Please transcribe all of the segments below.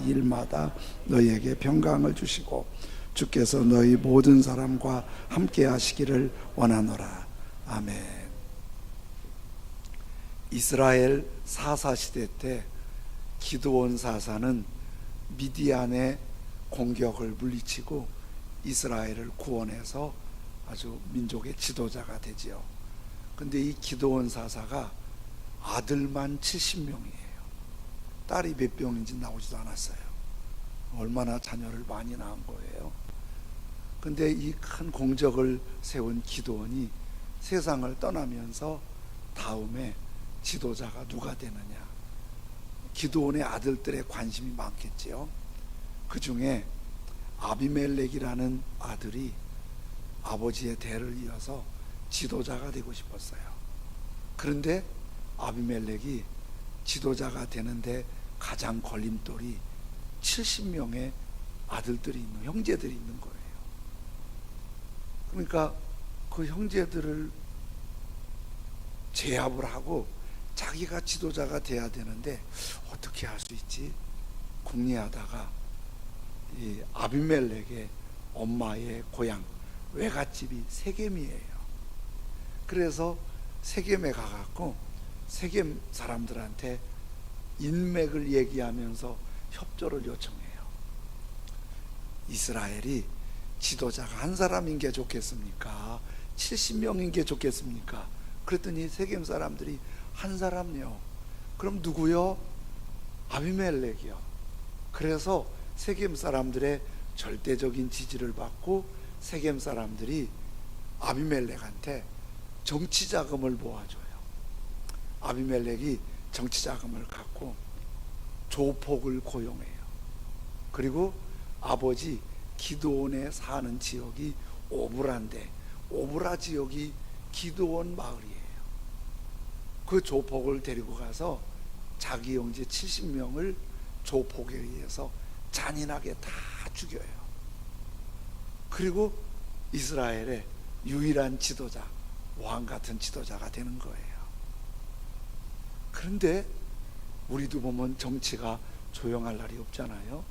일마다 너희에게 평강을 주시고 주께서 너희 모든 사람과 함께 하시기를 원하노라. 아멘. 이스라엘 사사시대 때 기드온 사사는 미디안의 공격을 물리치고 이스라엘을 구원해서 아주 민족의 지도자가 되지요. 근데 이 기드온 사사가 아들만 70명이에요. 딸이 몇 명인지 나오지도 않았어요. 얼마나 자녀를 많이 낳은 거예요. 근데 이 큰 공적을 세운 기드온이 세상을 떠나면서 다음에 지도자가 누가 되느냐, 기드온의 아들들의 관심이 많겠지요. 그 중에 아비멜렉이라는 아들이 아버지의 대를 이어서 지도자가 되고 싶었어요. 그런데 아비멜렉이 지도자가 되는데 가장 걸림돌이 70명의 아들들이 있는, 형제들이 있는 거예요. 그러니까 그 형제들을 제압을 하고 자기가 지도자가 돼야 되는데 어떻게 할 수 있지? 궁리하다가 이 아비멜렉의 엄마의 고향 외갓집이 세겜이에요. 그래서 세겜에 가갖고 세겜 사람들한테 인맥을 얘기하면서 협조를 요청해요. 이스라엘이 지도자가 한 사람인 게 좋겠습니까? 70명인 게 좋겠습니까? 그랬더니 세겜 사람들이 한 사람요. 그럼 누구요? 아비멜렉이요. 그래서 세겜 사람들의 절대적인 지지를 받고 세겜 사람들이 아비멜렉한테 정치 자금을 모아줘요. 아비멜렉이 정치 자금을 갖고 조폭을 고용해요. 그리고 아버지 기드온에 사는 지역이 오브라인데 오브라 지역이 기드온 마을이에요. 그 조폭을 데리고 가서 자기 형제 70명을 조폭에 의해서 잔인하게 다 죽여요. 그리고 이스라엘의 유일한 지도자, 왕 같은 지도자가 되는 거예요. 그런데 우리도 보면 정치가 조용할 날이 없잖아요.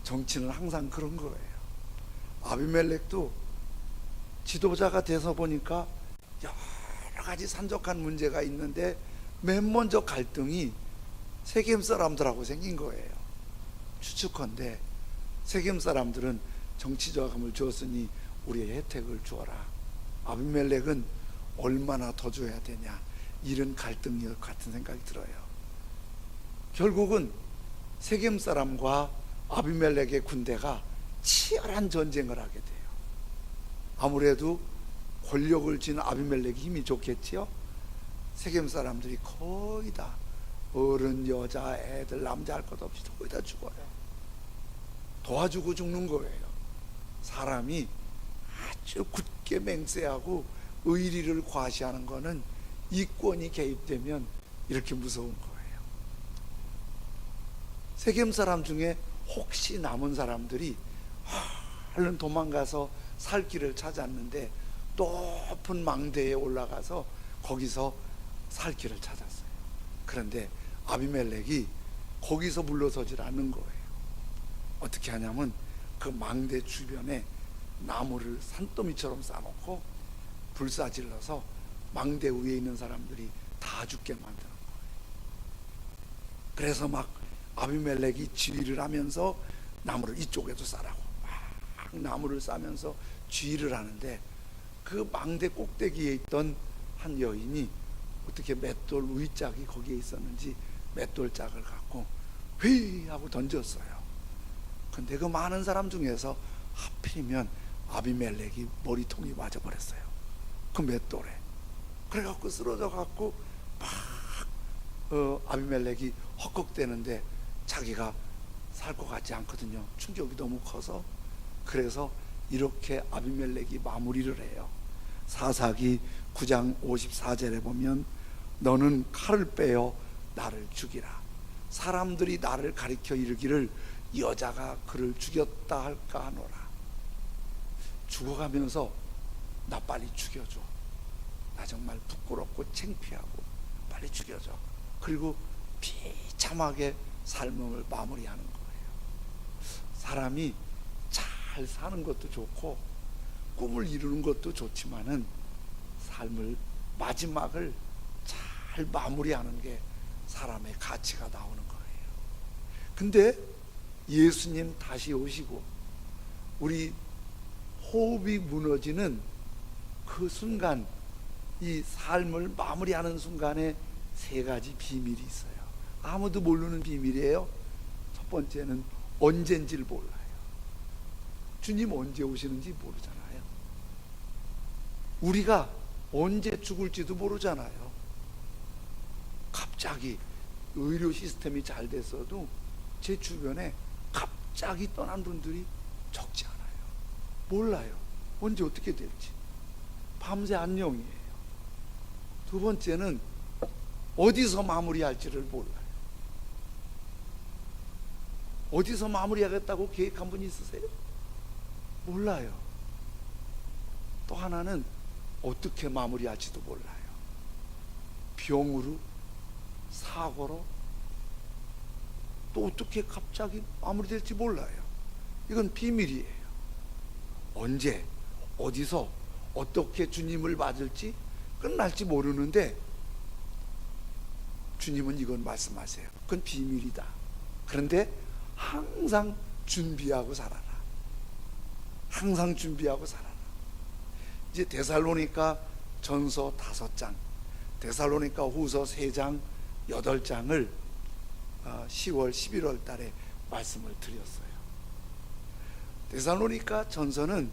정치는 항상 그런 거예요. 아비멜렉도 지도자가 돼서 보니까 여러 가지 산적한 문제가 있는데 맨 먼저 갈등이 세겜 사람들하고 생긴 거예요. 추측컨대 세겜 사람들은 정치 자금을 주었으니 우리의 혜택을 주어라. 아비멜렉은 얼마나 더 줘야 되냐, 이런 갈등 같은 생각이 들어요. 결국은 세겜 사람과 아비멜렉의 군대가 치열한 전쟁을 하게 돼요. 아무래도 권력을 쥔 아비멜렉이 힘이 좋겠지요. 세겜 사람들이 거의 다 어른, 여자, 애들, 남자 할 것 없이 거의 다 죽어요. 도와주고 죽는 거예요. 사람이 아주 굳게 맹세하고 의리를 과시하는 거는 이권이 개입되면 이렇게 무서운 거예요. 세겜 사람 중에 혹시 남은 사람들이 얼른 도망가서 살 길을 찾았는데 높은 망대에 올라가서 거기서 살 길을 찾았어요. 그런데 아비멜렉이 거기서 물러서질 않는 거예요. 어떻게 하냐면 그 망대 주변에 나무를 산더미처럼 쌓아놓고 불사질러서 망대 위에 있는 사람들이 다 죽게 만드는 거예요. 그래서 막 아비멜렉이 지휘를 하면서 나무를 이쪽에도 쌓라고 막 나무를 쌓으면서 지휘를 하는데 그 망대 꼭대기에 있던 한 여인이 어떻게 맷돌 V짝이 거기에 있었는지 맷돌짝을 갖고 휘 하고 던졌어요. 근데 그 많은 사람 중에서 하필이면 아비멜렉이 머리통이 맞아버렸어요. 그 맷돌에. 그래갖고 쓰러져 갖고 막 아비멜렉이 헉헉대는데 자기가 살 것 같지 않거든요. 충격이 너무 커서. 그래서 이렇게 아비멜렉이 마무리를 해요. 사사기 9장 54절에 보면 너는 칼을 빼어 나를 죽이라. 사람들이 나를 가리켜 이르기를 여자가 그를 죽였다 할까 하노라. 죽어가면서 나 빨리 죽여줘. 나 정말 부끄럽고 창피하고 빨리 죽여줘. 그리고 비참하게 삶을 마무리하는 거예요. 사람이 잘 사는 것도 좋고 꿈을 이루는 것도 좋지만은 삶을 마지막을 잘 마무리하는 게 사람의 가치가 나오는 거예요. 근데 예수님 다시 오시고 우리 호흡이 무너지는 그 순간, 이 삶을 마무리하는 순간에 세 가지 비밀이 있어요. 아무도 모르는 비밀이에요. 첫 번째는 언젠지를 몰라요. 주님 언제 오시는지 모르잖아요. 우리가 언제 죽을지도 모르잖아요. 갑자기 의료 시스템이 잘 됐어도 제 주변에 갑자기 떠난 분들이 적지 않아요. 몰라요. 언제 어떻게 될지. 밤새 안녕이에요. 두 번째는 어디서 마무리할지를 몰라요. 어디서 마무리하겠다고 계획한 분 있으세요? 몰라요. 또 하나는 어떻게 마무리할지도 몰라요. 병으로, 사고로, 또 어떻게 갑자기 마무리될지 몰라요. 이건 비밀이에요. 언제, 어디서, 어떻게 주님을 맞을지 끝날지 모르는데 주님은 이건 말씀하세요. 그건 비밀이다. 그런데 항상 준비하고 살아라. 항상 준비하고 살아라. 이제 데살로니가 전서 5장, 데살로니가 후서 3장, 8장을 10월, 11월 달에 말씀을 드렸어요. 데살로니가 전서는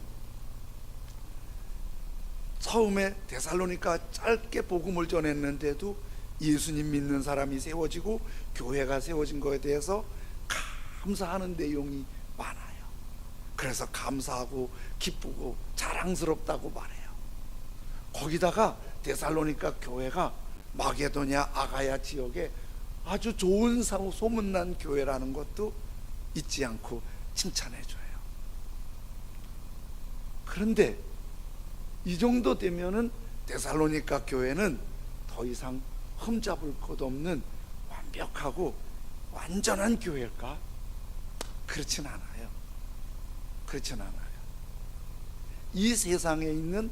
처음에 데살로니가 짧게 복음을 전했는데도 예수님 믿는 사람이 세워지고 교회가 세워진 것에 대해서 감사하는 내용이 많아요. 그래서 감사하고 기쁘고 자랑스럽다고 말해요. 거기다가 데살로니가 교회가 마게도냐 아가야 지역에 아주 좋은 소문난 교회라는 것도 잊지 않고 칭찬해줘요. 그런데 이 정도 되면은 데살로니가 교회는 더 이상 흠잡을 것 없는 완벽하고 완전한 교회일까? 그렇진 않아요. 그렇진 않아요. 이 세상에 있는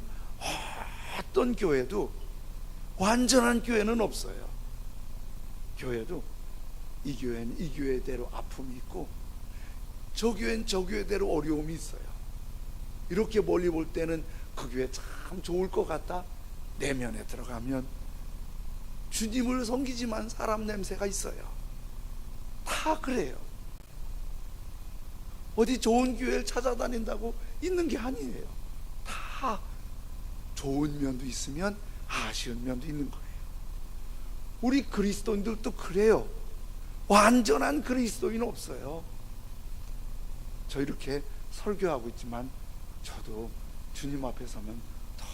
어떤 교회도 완전한 교회는 없어요. 교회도 이 교회는 이 교회대로 아픔이 있고 저 교회는 저 교회대로 어려움이 있어요. 이렇게 멀리 볼 때는 그 교회 참 좋을 것 같다. 내면에 들어가면 주님을 섬기지만 사람 냄새가 있어요. 다 그래요. 어디 좋은 교회를 찾아다닌다고 있는 게 아니에요. 다 좋은 면도 있으면 아쉬운 면도 있는 거예요. 우리 그리스도인들도 그래요. 완전한 그리스도인은 없어요. 저 이렇게 설교하고 있지만 저도 주님 앞에 서면 너무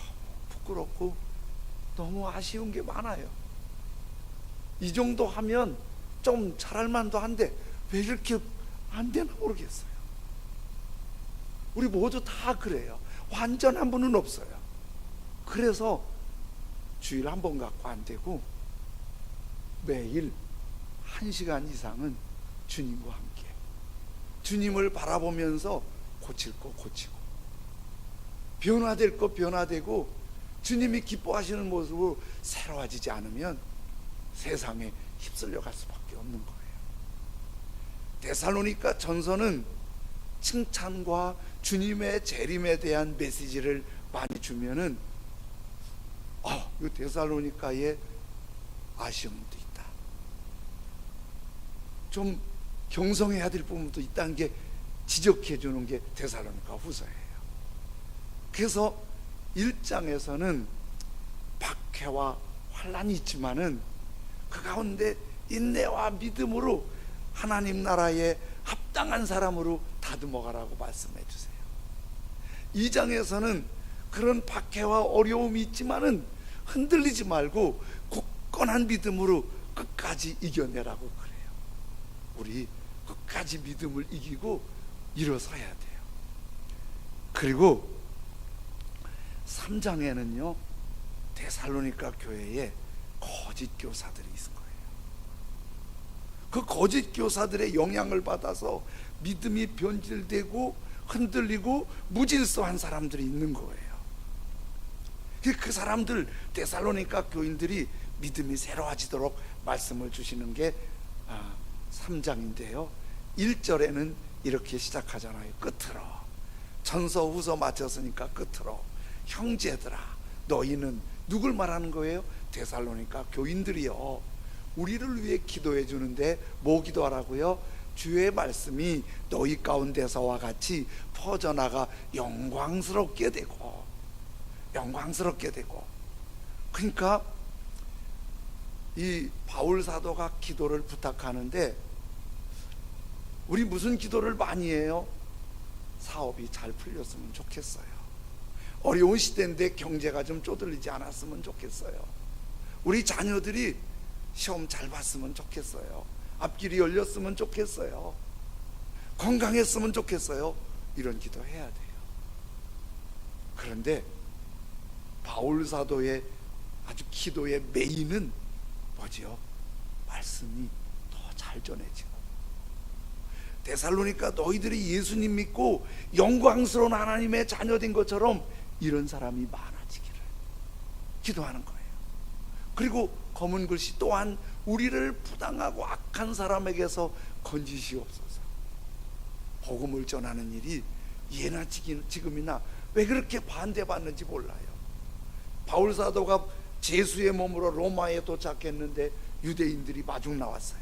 부끄럽고 너무 아쉬운 게 많아요. 이 정도 하면 좀 잘할 만도 한데 왜 이렇게 안 되나 모르겠어요. 우리 모두 다 그래요. 완전한 분은 없어요. 그래서 주일 한 번 갖고 안 되고 매일 1시간 이상은 주님과 함께 주님을 바라보면서 고칠 거 고치고 변화될 거 변화되고 주님이 기뻐하시는 모습으로 새로워지지 않으면 세상에 휩쓸려 갈 수밖에 없는 거예요. 데살로니가 전서는 칭찬과 주님의 재림에 대한 메시지를 많이 주면은 이 데살로니가에 아쉬움도 있다. 좀 경성해야 될 부분도 있다는 게 지적해 주는 게 데살로니가 후서예요. 그래서 1장에서는 박해와 환란이 있지만은 그 가운데 인내와 믿음으로 하나님 나라에 합당한 사람으로 다듬어가라고 말씀해 주세요. 2장에서는 그런 박해와 어려움이 있지만은 흔들리지 말고 굳건한 믿음으로 끝까지 이겨내라고 그래요. 우리 끝까지 믿음을 이기고 일어서야 돼요. 그리고 3장에는요 데살로니가 교회에 거짓 교사들이 있을 거예요. 그 거짓 교사들의 영향을 받아서 믿음이 변질되고 흔들리고 무질서한 사람들이 있는 거예요. 그 사람들, 데살로니가 교인들이 믿음이 새로워지도록 말씀을 주시는 게 3장인데요 1절에는 이렇게 시작하잖아요. 끝으로, 전서 후서 마쳤으니까 끝으로, 형제들아 너희는, 누굴 말하는 거예요? 데살로니가 교인들이요, 우리를 위해 기도해 주는데 뭐 기도하라고요? 주의 말씀이 너희 가운데서와 같이 퍼져나가 영광스럽게 되고, 그러니까 이 바울 사도가 기도를 부탁하는데, 우리 무슨 기도를 많이 해요? 사업이 잘 풀렸으면 좋겠어요. 어려운 시대인데 경제가 좀 쪼들리지 않았으면 좋겠어요. 우리 자녀들이 시험 잘 봤으면 좋겠어요. 앞길이 열렸으면 좋겠어요. 건강했으면 좋겠어요. 이런 기도 해야 돼요. 그런데 바울 사도의 아주 기도의 메인은 뭐지요? 말씀이 더 잘 전해지고, 데살로니가 너희들이 예수님 믿고 영광스러운 하나님의 자녀된 것처럼 이런 사람이 많아지기를 기도하는 거예요. 그리고 검은 글씨 또한 우리를 부당하고 악한 사람에게서 건지시옵소서. 복음을 전하는 일이 예나 지금이나 왜 그렇게 반대받는지 몰라요. 바울 사도가 제수의 몸으로 로마에 도착했는데 유대인들이 마중 나왔어요.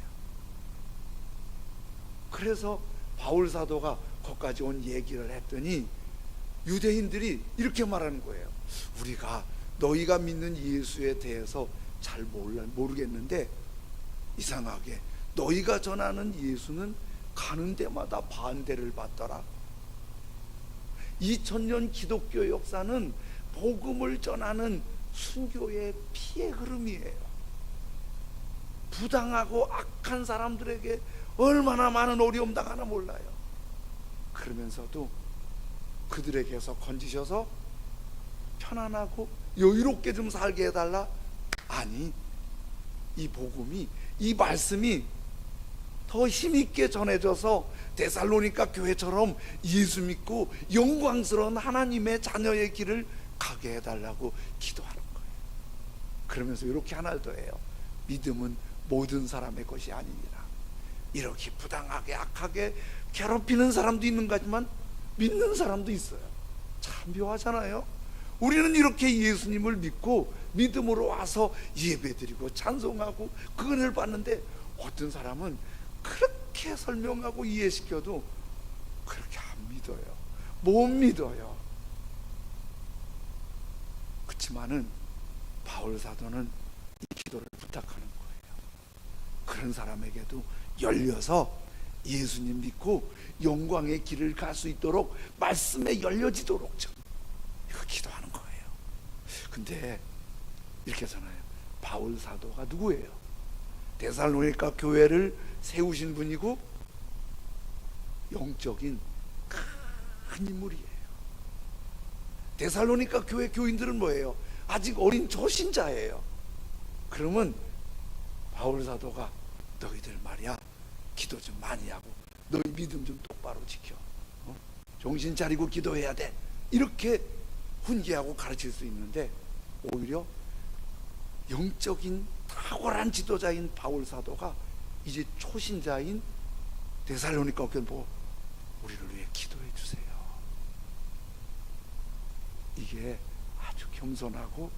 그래서 바울 사도가 거기까지 온 얘기를 했더니 유대인들이 이렇게 말하는 거예요. 우리가 너희가 믿는 예수에 대해서 잘 모르겠는데 이상하게 너희가 전하는 예수는 가는 데마다 반대를 받더라. 2000년 기독교 역사는 복음을 전하는 순교의 피의 흐름이에요. 부당하고 악한 사람들에게 얼마나 많은 어려움 당하나 몰라요. 그러면서도 그들에게서 건지셔서 편안하고 여유롭게 좀 살게 해달라? 아니, 이 복음이, 이 말씀이 더 힘있게 전해져서 데살로니가 교회처럼 예수 믿고 영광스러운 하나님의 자녀의 길을 가게 해달라고 기도하는 거예요. 그러면서 이렇게 하나를 더 해요. 믿음은 모든 사람의 것이 아닙니다. 이렇게 부당하게 악하게 괴롭히는 사람도 있는 거지만 믿는 사람도 있어요. 참 묘하잖아요. 우리는 이렇게 예수님을 믿고 믿음으로 와서 예배드리고 찬송하고 그 은혜를 받는데, 어떤 사람은 그렇게 설명하고 이해시켜도 그렇게 안 믿어요. 못 믿어요. 그렇지만은 바울 사도는 이 기도를 부탁하는 거예요. 그런 사람에게도 열려서 예수님 믿고 영광의 길을 갈 수 있도록 말씀에 열려지도록 좀 이거 기도하는 거예요. 근데 이렇게 하잖아요. 바울 사도가 누구예요? 데살로니가 교회를 세우신 분이고 영적인 큰 인물이에요. 데살로니가 교회 교인들은 뭐예요? 아직 어린 초신자예요. 그러면 바울 사도가 너희들 말이야, 기도 좀 많이 하고 너희 믿음 좀 똑바로 지켜, 정신 차리고 기도해야 돼, 이렇게 훈계하고 가르칠 수 있는데, 오히려 영적인 탁월한 지도자인 바울 사도가 이제 초신자인 데살로니가 교회 보고 우리를 위해 기도해 주세요. 이게 아주 겸손하고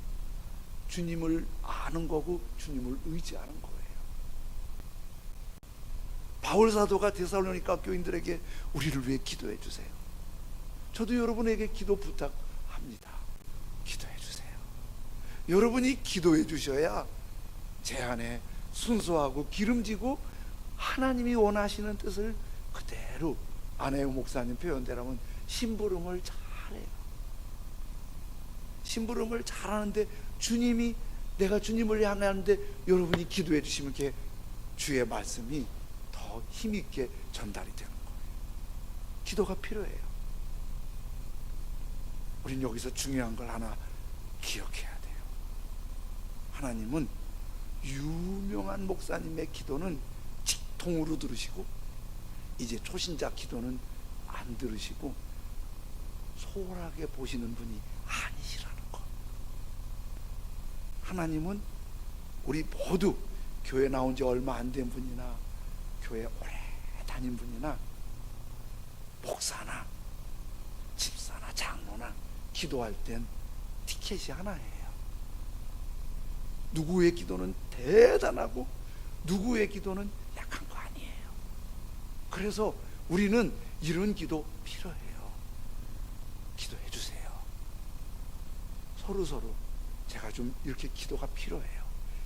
주님을 아는 거고 주님을 의지하는 거예요. 바울 사도가 데살로니가 교인들에게 우리를 위해 기도해 주세요. 저도 여러분에게 기도 부탁합니다. 기도해 주세요. 여러분이 기도해 주셔야 제 안에 순수하고 기름지고 하나님이 원하시는 뜻을 그대로, 안혜우 목사님 표현대로면 심부름을 잘해요. 심부름을 잘하는데, 주님이, 내가 주님을 향하는데 여러분이 기도해 주시면 이렇게 주의 말씀이 더 힘있게 전달이 되는 거예요. 기도가 필요해요. 우린 여기서 중요한 걸 하나 기억해야 돼요. 하나님은 유명한 목사님의 기도는 통으로 들으시고 이제 초신자 기도는 안 들으시고 소홀하게 보시는 분이 아니시라는 것. 하나님은 우리 모두 교회 나온 지 얼마 안 된 분이나 교회 오래 다닌 분이나 목사나 집사나 장로나 기도할 땐 티켓이 하나예요. 누구의 기도는 대단하고 누구의 기도는 약한 거 아니에요. 그래서 우리는 이런 기도 필요해요. 기도해 주세요. 서로 제가 좀 이렇게 기도가 필요해요.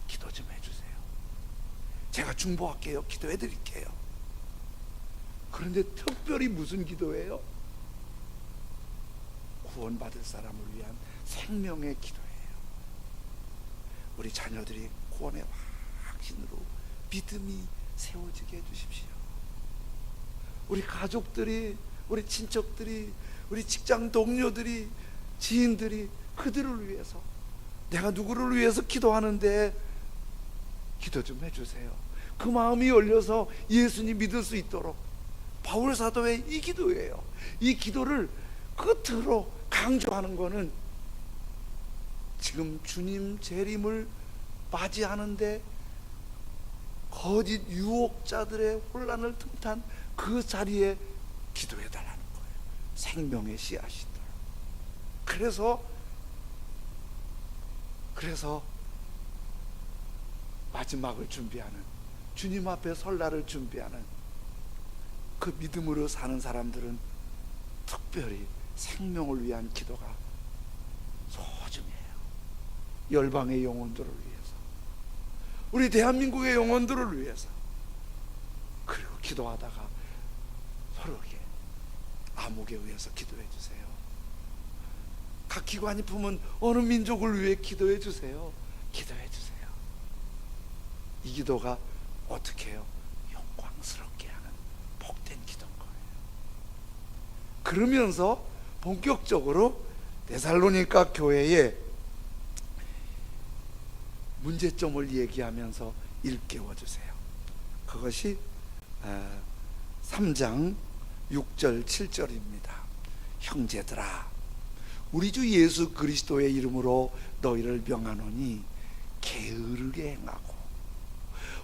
기도 좀 해주세요. 제가 중보할게요. 기도해 드릴게요. 그런데 특별히 무슨 기도예요? 구원받을 사람을 위한 생명의 기도예요. 우리 자녀들이 구원의 확신으로 믿음이 세워지게 해주십시오. 우리 가족들이, 우리 친척들이, 우리 직장 동료들이, 지인들이 그들을 위해서, 내가 누구를 위해서 기도하는데 기도 좀 해주세요. 그 마음이 열려서 예수님 믿을 수 있도록. 바울 사도의 이 기도예요. 이 기도를 끝으로 강조하는 것은 지금 주님 재림을 맞이하는데 거짓 유혹자들의 혼란을 틈탄 그 자리에 기도해 달라는 거예요. 생명의 씨앗이다. 그래서 마지막을 준비하는, 주님 앞에 설날을 준비하는 그 믿음으로 사는 사람들은 특별히 생명을 위한 기도가 소중해요. 열방의 영혼들을 위해서, 우리 대한민국의 영혼들을 위해서. 그리고 기도하다가 서로에게 암흑에 의해서 기도해 주세요. 각 기관이 품은 어느 민족을 위해 기도해 주세요. 기도해 주세요. 이 기도가 어떻게 해요? 영광스럽게 하는 복된 기도인 거예요. 그러면서 본격적으로 데살로니가 교회의 문제점을 얘기하면서 일깨워 주세요. 그것이 3장 6절 7절입니다. 형제들아, 우리 주 예수 그리스도의 이름으로 너희를 명하노니 게으르게 행하고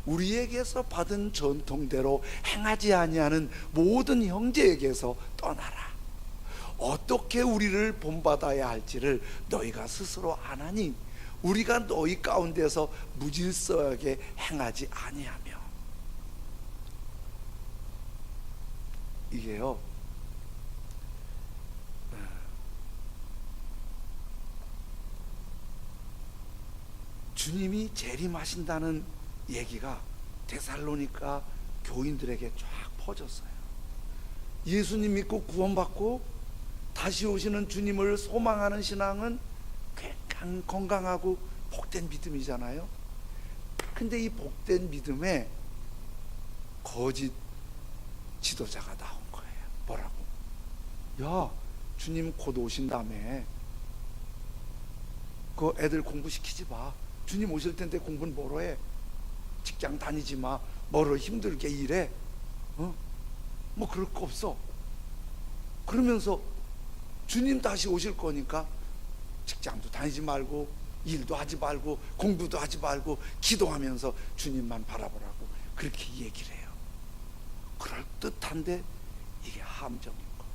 우리에게서 받은 전통대로 행하지 아니하는 모든 형제에게서 떠나라. 어떻게 우리를 본받아야 할지를 너희가 스스로 아나니 우리가 너희 가운데서 무질서하게 행하지 아니하며. 이게요, 주님이 재림하신다는 얘기가 데살로니가 교인들에게 쫙 퍼졌어요. 예수님 믿고 구원받고 다시 오시는 주님을 소망하는 신앙은 굉장히 건강하고 복된 믿음이잖아요. 근데 이 복된 믿음에 거짓 지도자가 나온 거예요. 뭐라고? 야, 주님 곧 오신다며. 그 애들 공부시키지 마. 주님 오실 텐데 공부는 뭐로 해? 직장 다니지 마. 뭐로 힘들게 일해? 뭐 그럴 거 없어. 그러면서 주님 다시 오실 거니까 직장도 다니지 말고 일도 하지 말고 공부도 하지 말고 기도하면서 주님만 바라보라고 그렇게 얘기를 해요. 그럴듯한데 이게 함정인 거예요.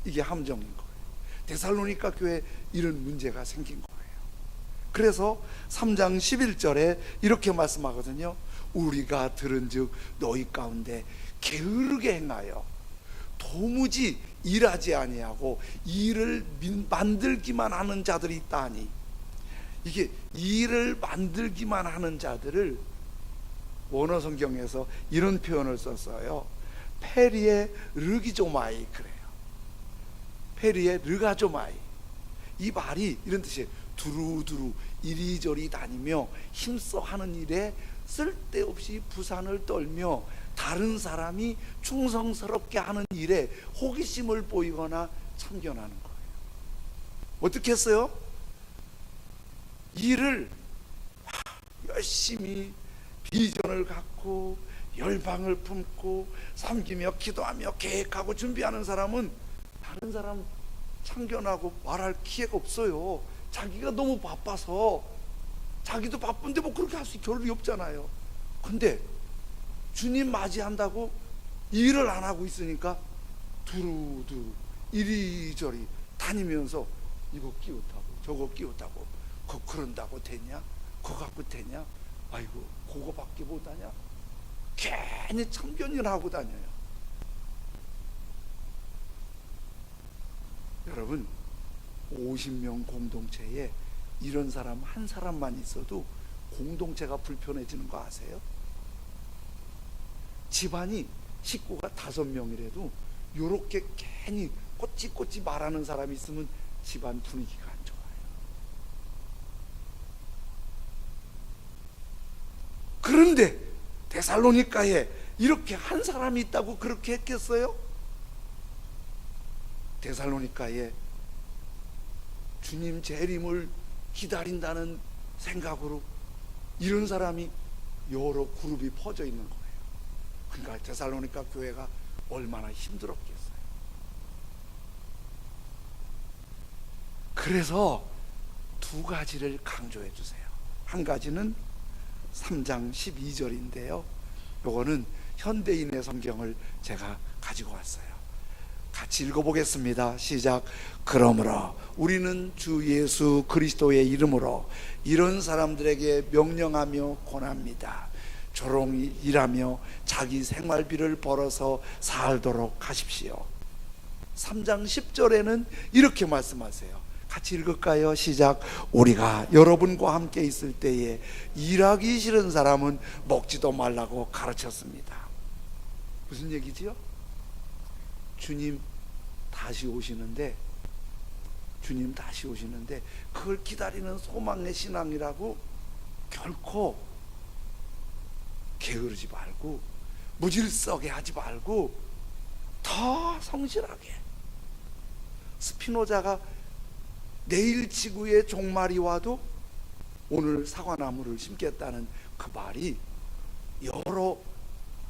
이게 함정인 거예요. 데살로니가 교회에 이런 문제가 생긴 거예요. 그래서 3장 11절에 이렇게 말씀하거든요. 우리가 들은즉 너희 가운데 게으르게 행하여 도무지 일하지 아니하고 일을 만들기만 하는 자들이 있다니. 이게 일을 만들기만 하는 자들을 원어 성경에서 이런 표현을 썼어요. 페리에 르기조마이 그래요. 페리에 르가조마이. 이 말이 이런 뜻이에요. 두루두루 이리저리 다니며 힘써 하는 일에 쓸데없이 부산을 떨며 다른 사람이 충성스럽게 하는 일에 호기심을 보이거나 참견하는 거예요. 어떻게 했어요? 일을 열심히 비전을 갖고 열방을 품고 섬기며 기도하며 계획하고 준비하는 사람은 다른 사람 참견하고 말할 기회가 없어요. 자기가 너무 바빠서. 자기도 바쁜데 뭐 그렇게 할 수 겨를이 없잖아요. 근데 주님 맞이한다고 일을 안 하고 있으니까 두루두루 이리저리 다니면서 이거 끼웠다고 저거 끼웠다고 그거 그런다고 되냐? 그거 갖고 되냐? 아이고 그거밖에 못하냐? 괜히 참견을 하고 다녀요. 여러분, 50명 공동체에 이런 사람 한 사람만 있어도 공동체가 불편해지는 거 아세요? 집안이 식구가 5명이라도 요렇게 괜히 꼬치꼬치 말하는 사람이 있으면 집안 분위기가 안 좋아요. 그런데 데살로니가에 이렇게 한 사람이 있다고 그렇게 했겠어요? 데살로니가에 주님 재림을 기다린다는 생각으로 이런 사람이 여러 그룹이 퍼져 있는 거예요. 그러니까 데살로니가 교회가 얼마나 힘들었겠어요. 그래서 두 가지를 강조해 주세요. 한 가지는 3장 12절인데요 요거는 현대인의 성경을 제가 가지고 왔어요. 같이 읽어보겠습니다. 시작. 그러므로 우리는 주 예수 그리스도의 이름으로 이런 사람들에게 명령하며 권합니다. 조용히 일하며 자기 생활비를 벌어서 살도록 하십시오. 3장 10절에는 이렇게 말씀하세요. 같이 읽을까요? 시작. 우리가 여러분과 함께 있을 때에 일하기 싫은 사람은 먹지도 말라고 가르쳤습니다. 무슨 얘기지요? 주님 다시 오시는데 그걸 기다리는 소망의 신앙이라고 결코 게으르지 말고 무질서하게 하지 말고 더 성실하게. 스피노자가 내일 지구의 종말이 와도 오늘 사과나무를 심겠다는 그 말이 여러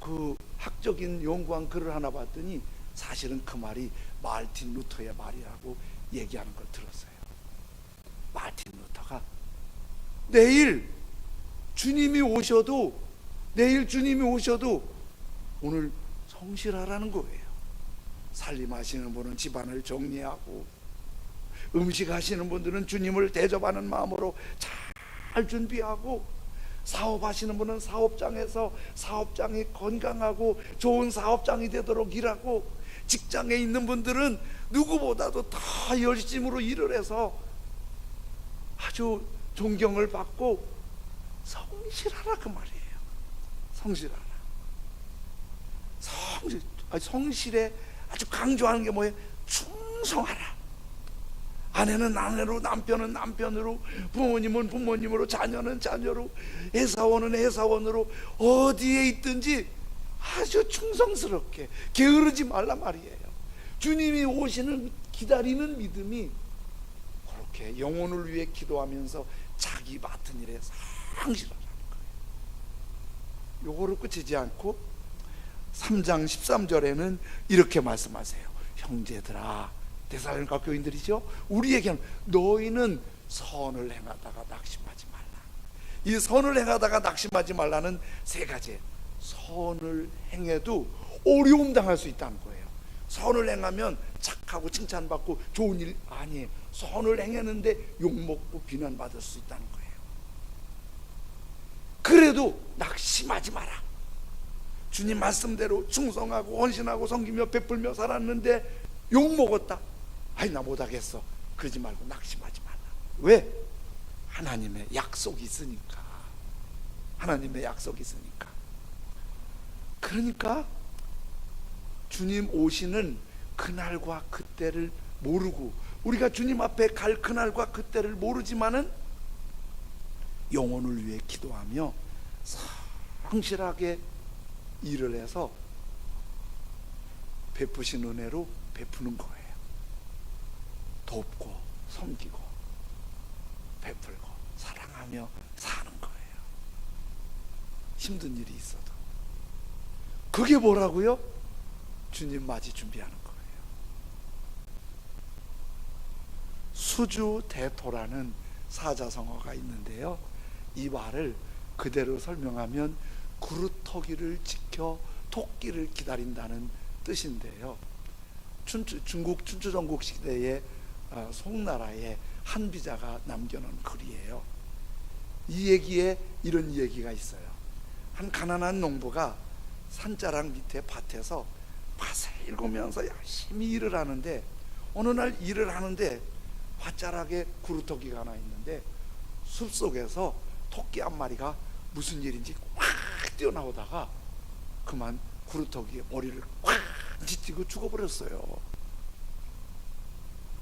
그 학적인 연구한 글을 하나 봤더니 사실은 그 말이 마르틴 루터의 말이라고 얘기하는 걸 들었어요. 마르틴 루터가 내일 주님이 오셔도 오늘 성실하라는 거예요. 살림하시는 분은 집안을 정리하고, 음식 하시는 분들은 주님을 대접하는 마음으로 잘 준비하고, 사업하시는 분은 사업장에서 사업장이 건강하고 좋은 사업장이 되도록 일하고, 직장에 있는 분들은 누구보다도 더 열심으로 일을 해서 아주 존경을 받고 성실하라 그 말이에요. 성실하라. 성실에 아주 강조하는 게 뭐예요? 충성하라. 아내는 아내로, 남편은 남편으로, 부모님은 부모님으로, 자녀는 자녀로, 회사원은 회사원으로, 어디에 있든지 아주 충성스럽게 게으르지 말라 말이에요. 주님이 오시는 기다리는 믿음이 그렇게 영혼을 위해 기도하면서 자기 맡은 일에 성실하라는 거예요. 요거로 끝이지 않고 3장 13절에는 이렇게 말씀하세요. 형제들아, 데살로니가 교인들이죠. 우리에게는 너희는 선을 행하다가 낙심하지 말라. 이 선을 행하다가 낙심하지 말라는 세 가지. 선을 행해도 어려움 당할 수 있다는 거예요. 선을 행하면 착하고 칭찬받고 좋은 일 아니에요. 선을 행했는데 욕먹고 비난받을 수 있다는 거예요. 그래도 낙심하지 마라. 주님 말씀대로 충성하고 헌신하고 섬기며 베풀며 살았는데 욕먹었다. 아이 나 못하겠어. 그러지 말고 낙심하지 말라. 왜? 하나님의 약속이 있으니까. 하나님의 약속이 있으니까. 그러니까 주님 오시는 그날과 그때를 모르고, 우리가 주님 앞에 갈 그날과 그때를 모르지만은 영혼을 위해 기도하며 성실하게 일을 해서 베푸신 은혜로 베푸는 거예요. 돕고 섬기고 베풀고 사랑하며 사는 거예요. 힘든 일이 있어도. 그게 뭐라고요? 주님 맞이 준비하는 거예요. 수주대토라는 사자성어가 있는데요, 이 말을 그대로 설명하면 구루터기를 지켜 토끼를 기다린다는 뜻인데요, 중국 춘추전국 시대에 송나라의 한 비자가 남겨놓은 글이에요. 이 얘기에 이런 얘기가 있어요. 한 가난한 농부가 산자락 밑에 밭에서 밭을 일구면서 열심히 일을 하는데, 어느 날 일을 하는데 밭자락에 구루터기가 하나 있는데 숲속에서 토끼 한 마리가 무슨 일인지 확 뛰어나오다가 그만 구루터기에 머리를 확 찢고 죽어버렸어요.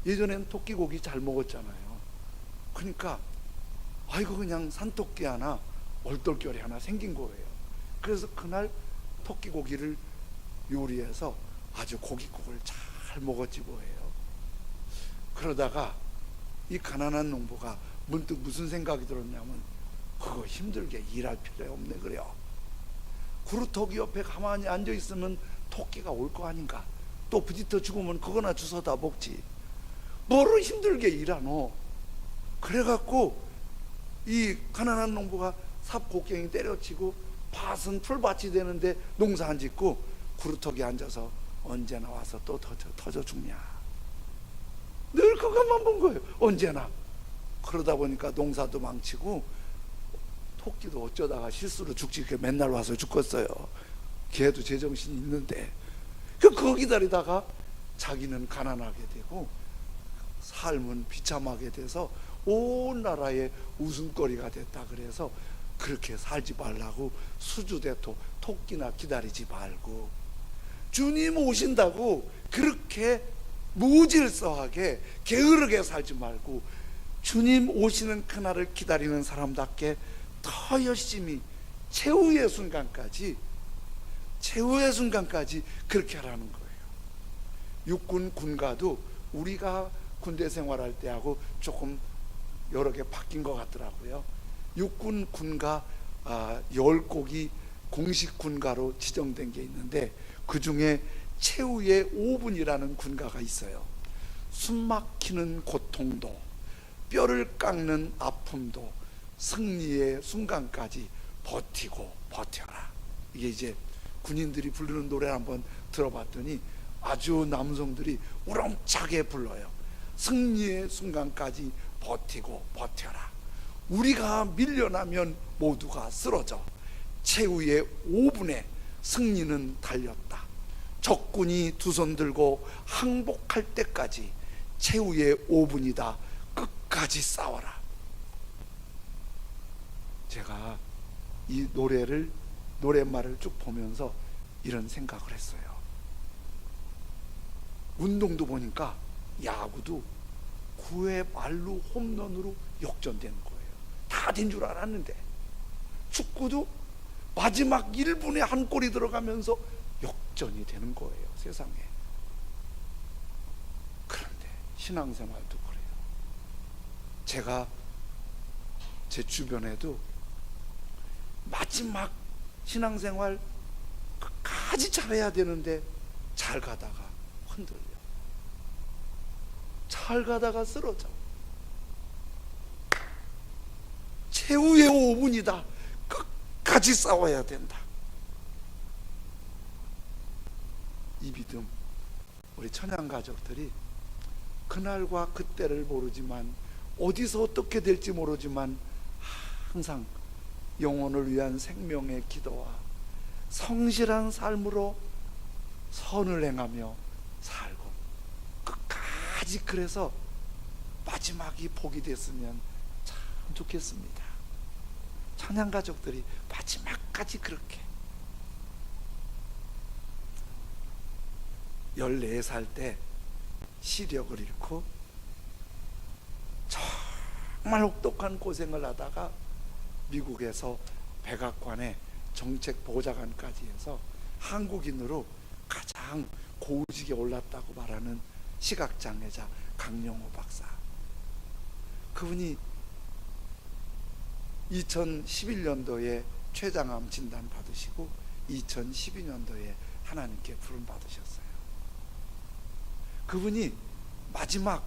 예전엔 토끼 고기 잘 먹었잖아요. 그러니까 아이고, 그냥 산토끼 하나, 얼떨결에 하나 생긴 거예요. 그래서 그날 토끼 고기를 요리해서 아주 고깃국을 잘 먹었지 뭐예요. 그러다가 이 가난한 농부가 문득 무슨 생각이 들었냐면, 그거 힘들게 일할 필요 없네 그래요. 구루터기 옆에 가만히 앉아 있으면 토끼가 올 거 아닌가, 또 부딪혀 죽으면 그거나 주워다 먹지, 뭐로 힘들게 일하노. 그래갖고 이 가난한 농부가 삽곡괭이 때려치고 밭은 풀밭이 되는데 농사 안 짓고 구루터기 앉아서 언제나 와서 또 터져 죽냐, 늘 그것만 본 거예요. 언제나. 그러다 보니까 농사도 망치고 토끼도 어쩌다가 실수로 죽지, 맨날 와서 죽겠어요. 걔도 제정신이 있는데. 그거 기다리다가 자기는 가난하게 되고 삶은 비참하게 돼서 온 나라의 웃음거리가 됐다. 그래서 그렇게 살지 말라고 수주대토, 토끼나 기다리지 말고 주님 오신다고 그렇게 무질서하게 게으르게 살지 말고 주님 오시는 그날을 기다리는 사람답게 더 열심히 최후의 순간까지 그렇게 하라는 거예요. 육군 군가도 우리가 군대 생활할 때하고 조금 여러 개 바뀐 것 같더라고요. 육군 군가 10곡이 공식 군가로 지정된 게 있는데, 그 중에 최후의 5분이라는 군가가 있어요. 숨 막히는 고통도, 뼈를 깎는 아픔도, 승리의 순간까지 버티고 버텨라. 이게 이제 군인들이 부르는 노래를 한번 들어봤더니 아주 남성들이 우렁차게 불러요. 승리의 순간까지 버티고 버텨라. 우리가 밀려나면 모두가 쓰러져. 최후의 5분에 승리는 달렸다. 적군이 두 손 들고 항복할 때까지 최후의 5분이다. 끝까지 싸워라. 제가 이 노랫말을 쭉 보면서 이런 생각을 했어요. 운동도 보니까 야구도 9회 말루 홈런으로 역전되는 거예요. 다 된 줄 알았는데, 축구도 마지막 1분에 한 골이 들어가면서 역전이 되는 거예요, 세상에. 그런데 신앙생활도 그래요. 제가 제 주변에도 마지막 신앙생활 끝까지 잘해야 되는데 잘 가다가 흔들려, 잘 가다가 쓰러져. 최후의 5분이다. 끝까지 싸워야 된다. 이 믿음, 우리 천양 가족들이 그날과 그때를 모르지만, 어디서 어떻게 될지 모르지만 항상 영혼을 위한 생명의 기도와 성실한 삶으로 선을 행하며 살고 끝까지, 그래서 마지막이 복이 됐으면 참 좋겠습니다. 천양 가족들이 마지막까지 그렇게. 14살 때 시력을 잃고 정말 혹독한 고생을 하다가 미국에서 백악관에 정책보좌관까지 해서 한국인으로 가장 고위직에 올랐다고 말하는 시각장애자 강영호 박사. 그분이 2011년도에 췌장암 진단 받으시고 2012년도에 하나님께 부름 받으셨어요. 그분이 마지막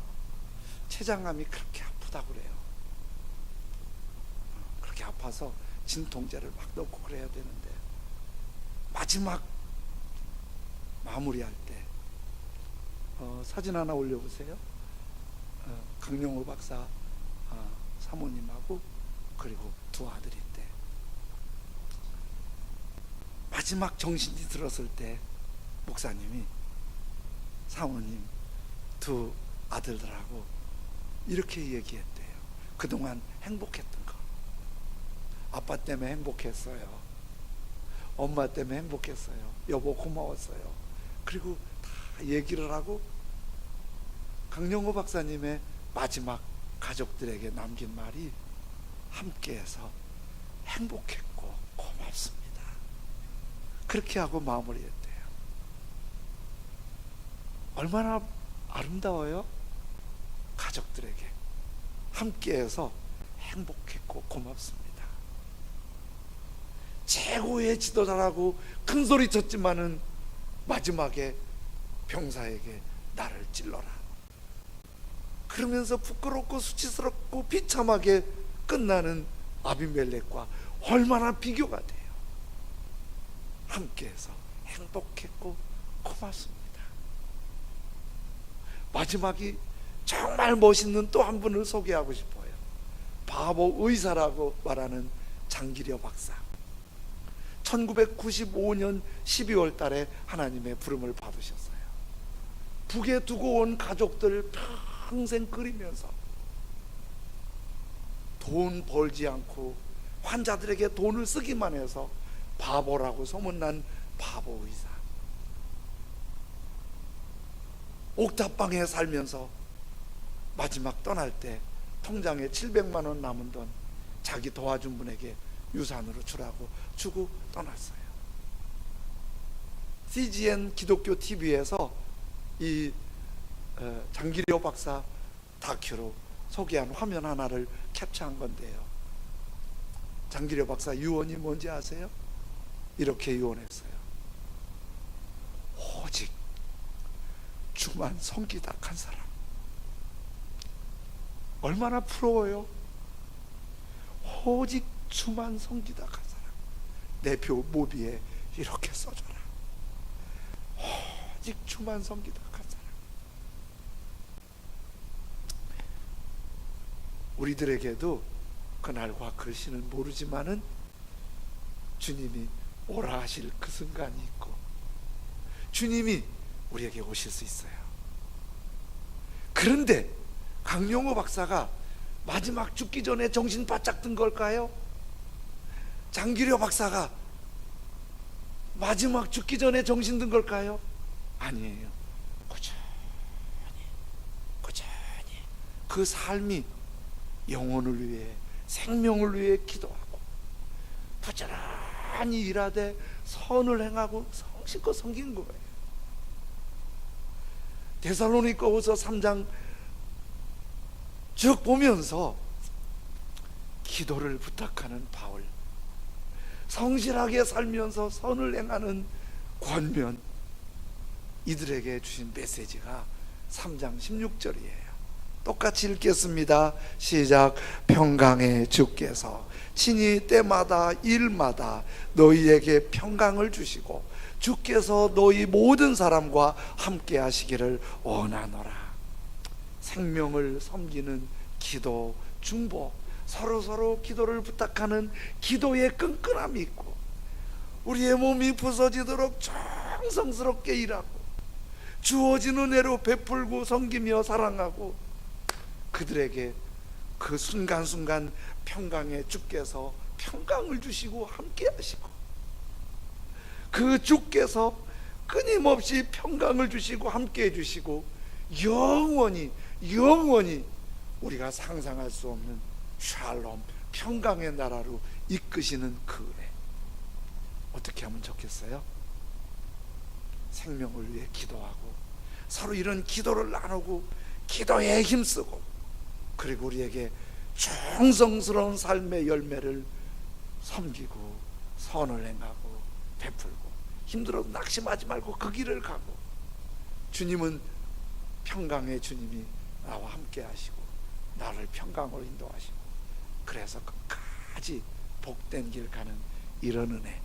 췌장암이 그렇게 아프다고 그래요. 그렇게 아파서 진통제를 막 넣고 그래야 되는데 마지막 마무리할 때 사진 하나 올려보세요. 강용호 박사 사모님하고 그리고 두 아들이 때 마지막 정신이 들었을 때 목사님이 사모님 두 아들들하고 이렇게 얘기했대요. 그동안 행복했던 거. 아빠 때문에 행복했어요. 엄마 때문에 행복했어요. 여보 고마웠어요. 그리고 다 얘기를 하고 강영호 박사님의 마지막 가족들에게 남긴 말이 함께해서 행복했고 고맙습니다. 그렇게 하고 마무리했대요. 얼마나 아름다워요? 가족들에게 함께해서 행복했고 고맙습니다. 최고의 지도자라고 큰 소리 쳤지만은 마지막에 병사에게 나를 찔러라 그러면서 부끄럽고 수치스럽고 비참하게 끝나는 아비멜렉과 얼마나 비교가 돼요. 함께해서 행복했고 고맙습니다. 마지막이 정말 멋있는 또 한 분을 소개하고 싶어요. 바보 의사라고 말하는 장기려 박사. 1995년 12월 달에 하나님의 부름을 받으셨어요. 북에 두고 온 가족들 평생 그리면서 돈 벌지 않고 환자들에게 돈을 쓰기만 해서 바보라고 소문난 바보 의사. 옥탑방에 살면서 마지막 떠날 때 통장에 700만 원 남은 돈 자기 도와준 분에게 유산으로 주고 떠났어요. CGN 기독교 TV에서 이 장기려 박사 다큐로 소개한 화면 하나를 캡처한 건데요. 장기려 박사 유언이 뭔지 아세요? 이렇게 유언했어요. 오직 주만 섬기다 간 사람. 얼마나 부러워요. 오직 주만 섬기다 간 사람. 내 표 모비에 이렇게 써줘라. 오직 주만 섬기다 간 사람. 우리들에게도 그날과 글씨는 모르지만은 주님이 오라 하실 그 순간이 있고 주님이 우리에게 오실 수 있어요. 그런데 강용호 박사가 마지막 죽기 전에 정신 바짝 든 걸까요? 장기려 박사가 마지막 죽기 전에 정신 든 걸까요? 아니에요. 꾸준히 그 삶이 영혼을 위해 생명을 위해 기도하고 부지런히 일하되 선을 행하고 성실껏 섬긴 거예요. 데살로니가후서 3장 쭉 보면서 기도를 부탁하는 바울, 성실하게 살면서 선을 행하는 권면, 이들에게 주신 메시지가 3장 16절이에요. 똑같이 읽겠습니다. 시작. 평강의 주께서 친히 때마다 일마다 너희에게 평강을 주시고 주께서 너희 모든 사람과 함께 하시기를 원하노라. 생명을 섬기는 기도, 중보, 서로 기도를 부탁하는 기도의 끈끈함이 있고 우리의 몸이 부서지도록 정성스럽게 일하고 주어진 은혜로 베풀고 섬기며 사랑하고 그들에게 그 순간순간 평강의 주께서 평강을 주시고 함께 하시고 그 주께서 끊임없이 평강을 주시고 함께 해주시고 영원히 우리가 상상할 수 없는 샬롬, 평강의 나라로 이끄시는 그 은혜. 어떻게 하면 좋겠어요? 생명을 위해 기도하고 서로 이런 기도를 나누고 기도에 힘쓰고 그리고 우리에게 정성스러운 삶의 열매를 섬기고 선을 행하고 베풀고, 힘들어도 낙심하지 말고 그 길을 가고, 주님은 평강의 주님이 나와 함께 하시고 나를 평강으로 인도하시고, 그래서 끝까지 복된 길 가는 이런 은혜